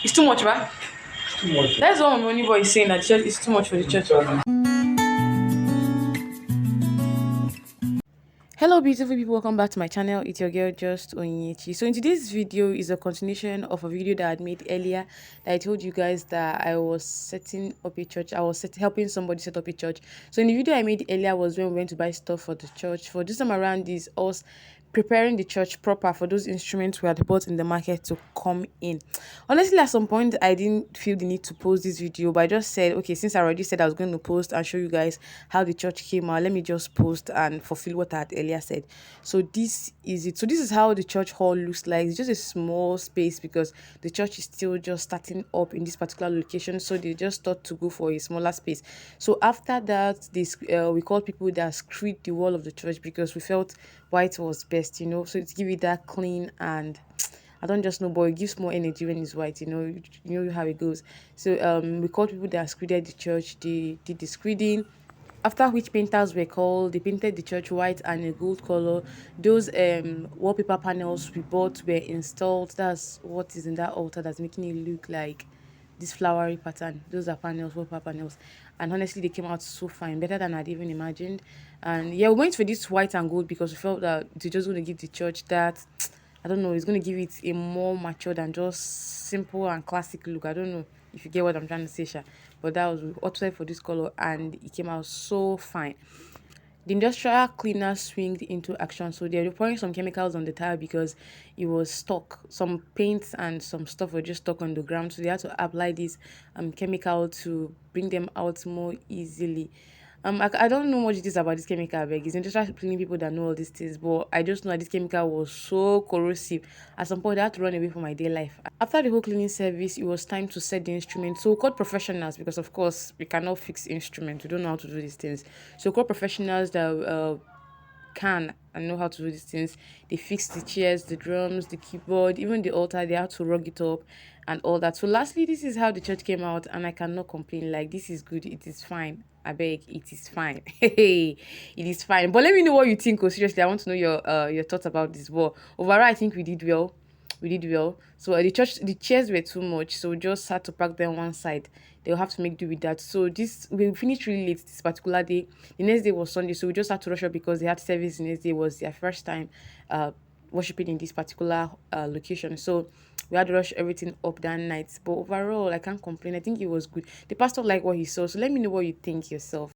It's too much, right? Too much. That's what my only boy is saying, that the church is too much for the church. Hello beautiful people, welcome back to my channel. It's your girl just Onyinyechi. So in today's video is a continuation of a video that I had made earlier, that I told you guys that I was setting up a church. I was helping somebody set up a church. So in the video I made earlier was when we went to buy stuff for the church. For this time around is us preparing the church proper for those instruments we had bought in the market to come in. Honestly, at some point I didn't feel the need to post this video, but I just said, okay, since I already said I was going to post and show you guys how the church came out, let me just post and fulfill what I had earlier said. So this is it. So this is how the church hall looks like. It's just a small space because the church is still just starting up in this particular location, so they just thought to go for a smaller space. So after that, this we called people that screed the wall of the church because we felt white was best, so to give it that clean, and I don't just know, but it gives more energy when it's white, you know how it goes. So we called people that screeded the church. They did the screeding, after which painters were called. They painted the church white and a gold color. Those wallpaper panels we bought were installed. That's what is in that altar that's making it look like this flowery pattern. Those are panels, wallpaper panels, and honestly they came out so fine, better than I'd even imagined. And yeah, we went for this white and gold because we felt that they're just going to give the church that, I don't know, it's going to give it a more mature than just simple and classic look. I don't know if you get what I'm trying to say, Sha. But that was, we opted for this color and it came out so fine. The industrial cleaner swinged into action. So they were pouring some chemicals on the tile because it was stuck. Some paints and some stuff were just stuck on the ground. So they had to apply this chemical to bring them out more easily. I don't know much it is about this chemical, I beg. It's industrial cleaning people that know all these things, but I just know that this chemical was so corrosive. At some point, I had to run away from my day life. After the whole cleaning service, it was time to set the instrument. So we called professionals because, of course, we cannot fix instruments. We don't know how to do these things. So we called professionals that can and know how to do these things. They fixed the chairs, the drums, the keyboard, even the altar. They had to rug it up and all that. So lastly, this is how the church came out, and I cannot complain. Like, this is good. It is fine. I beg, it is fine. Hey, it is fine. But let me know what you think. Oh, seriously, I want to know your thoughts about this. But overall, I think we did well. We did well. So the chairs were too much, so we just had to pack them one side. They'll have to make do with that. So this, we finished really late this particular day. The next day was Sunday, so we just had to rush up because they had service. The next day was their first time worshiping in this particular location. So we had to rush everything up that night. But overall, I can't complain. I think it was good. The pastor liked what he saw. So let me know what you think yourself.